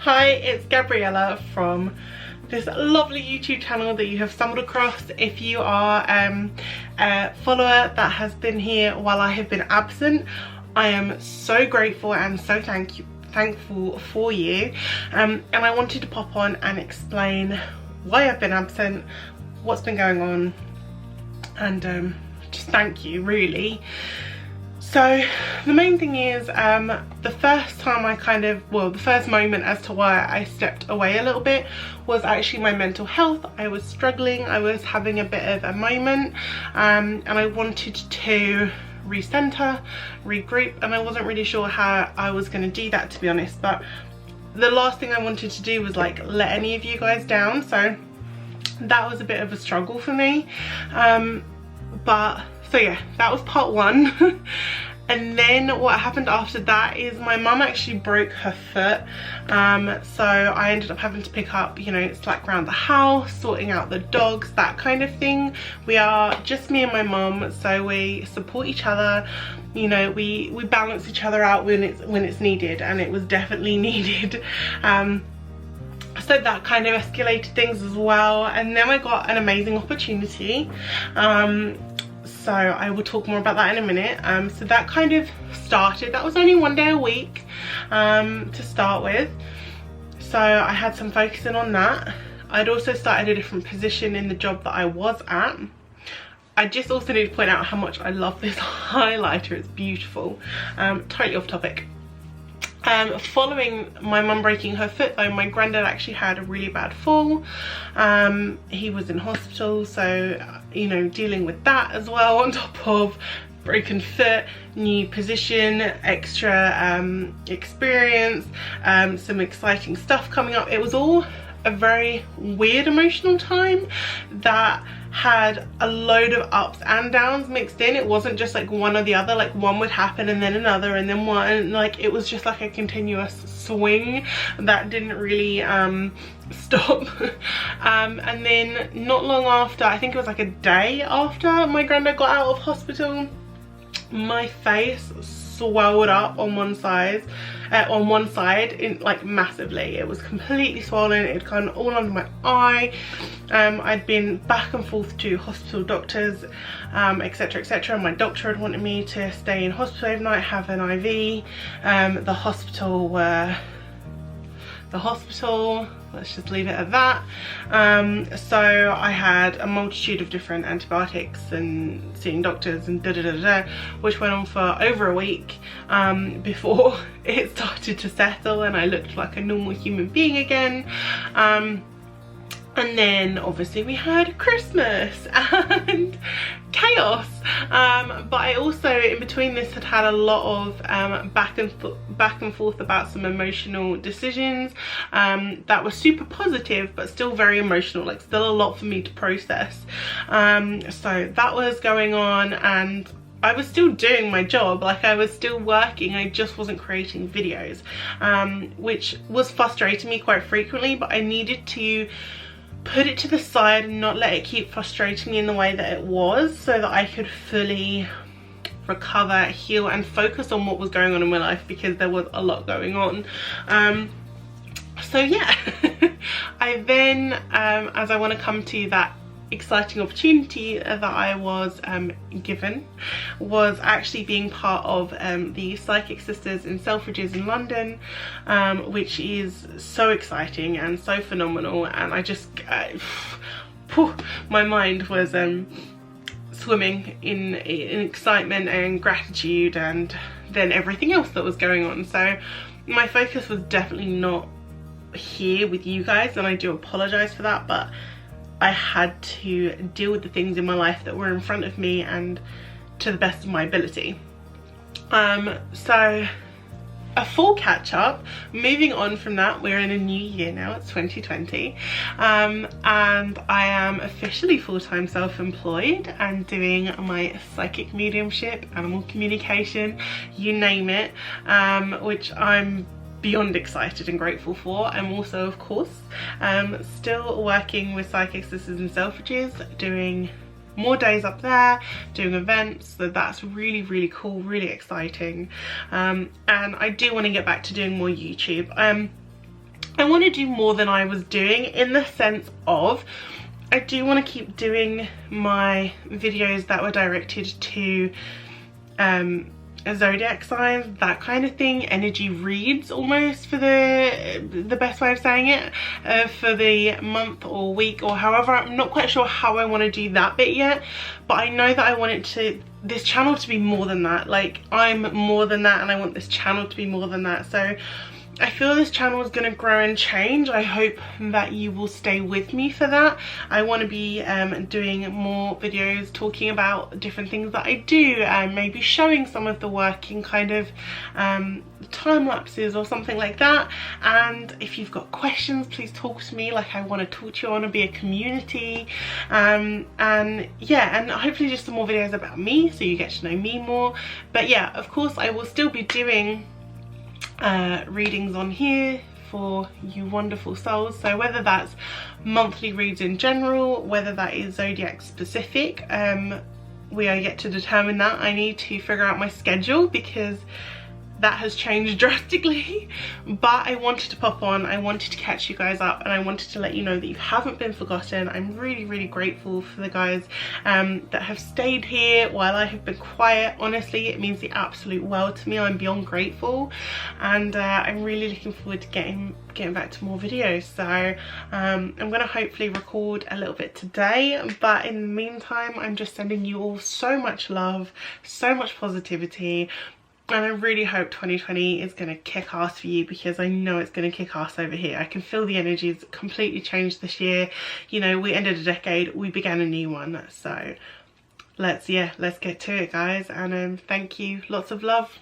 Hi, it's Gabriella from this lovely YouTube channel that you have stumbled across. If you are a follower that has been here while I have been absent, I am so grateful and so thankful for you. And I wanted to pop on and explain why I've been absent, what's been going on, and just thank you, really. So the main thing is, the first time the first moment as to why I stepped away a little bit was actually my mental health. I was struggling, I was having a bit of a moment, and I wanted to recenter, regroup, and I wasn't really sure how I was going to do that, to be honest. But the last thing I wanted to do was like let any of you guys down, so that was a bit of a struggle for me. So yeah, that was part one. And then what happened after that is my mum actually broke her foot. So I ended up having to pick up, you know, slack around the house, sorting out the dogs, that kind of thing. We are just me and my mum, so we support each other. You know, we balance each other out when it's needed, and it was definitely needed. So that kind of escalated things as well. And then I got an amazing opportunity. So I will talk more about that in a minute. So that kind of started, that was only 1 day a week to start with. So I had some focusing on that. I'd also started a different position in the job that I was at. I just also need to point out how much I love this highlighter, it's beautiful. Totally off topic. Following my mum breaking her foot though, my granddad actually had a really bad fall. He was in hospital, so you know, dealing with that as well on top of broken foot, new position, extra experience, some exciting stuff coming up. It was all a very weird emotional time that had a load of ups and downs mixed in. It wasn't just like one or the other, like one would happen and then another and then one, like it was just like a continuous swing that didn't really stop. And then not long after, I think it was like a day after my granddad got out of hospital, my face swelled up on one side, like massively. It was completely swollen, it had gone all under my eye. I'd been back and forth to hospital doctors, etc, etc. My doctor had wanted me to stay in hospital overnight, have an IV. The hospital, let's just leave it at that. So I had a multitude of different antibiotics and seeing doctors and which went on for over a week before it started to settle and I looked like a normal human being again. And then obviously we had Christmas and chaos, but I also in between this had a lot of back and forth about some emotional decisions that were super positive but still very emotional, like still a lot for me to process. So that was going on, and I was still doing my job, like I was still working, I just wasn't creating videos, which was frustrating me quite frequently, but I needed to put it to the side and not let it keep frustrating me in the way that it was, so that I could fully recover, heal, and focus on what was going on in my life, because there was a lot going on. So yeah. I then, as I want to come to that exciting opportunity that I was given, was actually being part of the Psychic Sisters in Selfridges in London, which is so exciting and so phenomenal, and I just my mind was swimming in excitement and gratitude, and then everything else that was going on. So my focus was definitely not here with you guys, and I do apologize for that, but I had to deal with the things in my life that were in front of me, and to the best of my ability. So a full catch up. Moving on from that, we're in a new year now, it's 2020, and I am officially full-time self-employed and doing my psychic mediumship, animal communication, you name it, which I'm beyond excited and grateful for. I'm also, of course, still working with Psychic Sisters in Selfridges, doing more days up there, doing events, so that's really, really cool, really exciting. And I do want to get back to doing more YouTube. I want to do more than I was doing, in the sense of I do want to keep doing my videos that were directed to zodiac signs, that kind of thing, energy reads almost, for the best way of saying it, for the month or week or however. I'm not quite sure how I want to do that bit yet, but I know that I want this channel to be more than that. Like, I'm more than that, and I want this channel to be more than that. So I feel this channel is going to grow and change. I hope that you will stay with me for that. I want to be doing more videos talking about different things that I do, and maybe showing some of the work in kind of time lapses or something like that. And if you've got questions, please talk to me. Like, I want to talk to you, I want to be a community, and yeah, and hopefully just some more videos about me so you get to know me more. But yeah, of course I will still be doing readings on here for you wonderful souls. So whether that's monthly reads in general, whether that is zodiac specific, we are yet to determine that. I need to figure out my schedule because that has changed drastically. But I wanted to pop on, I wanted to catch you guys up, and I wanted to let you know that you haven't been forgotten. I'm really, really grateful for the guys that have stayed here while I have been quiet. Honestly, it means the absolute world to me. I'm beyond grateful, and I'm really looking forward to getting back to more videos. So I'm gonna hopefully record a little bit today, but in the meantime, I'm just sending you all so much love, so much positivity. And I really hope 2020 is going to kick ass for you, because I know it's going to kick ass over here. I can feel the energies completely changed this year. You know, we ended a decade, we began a new one. So let's get to it, guys. And thank you, lots of love.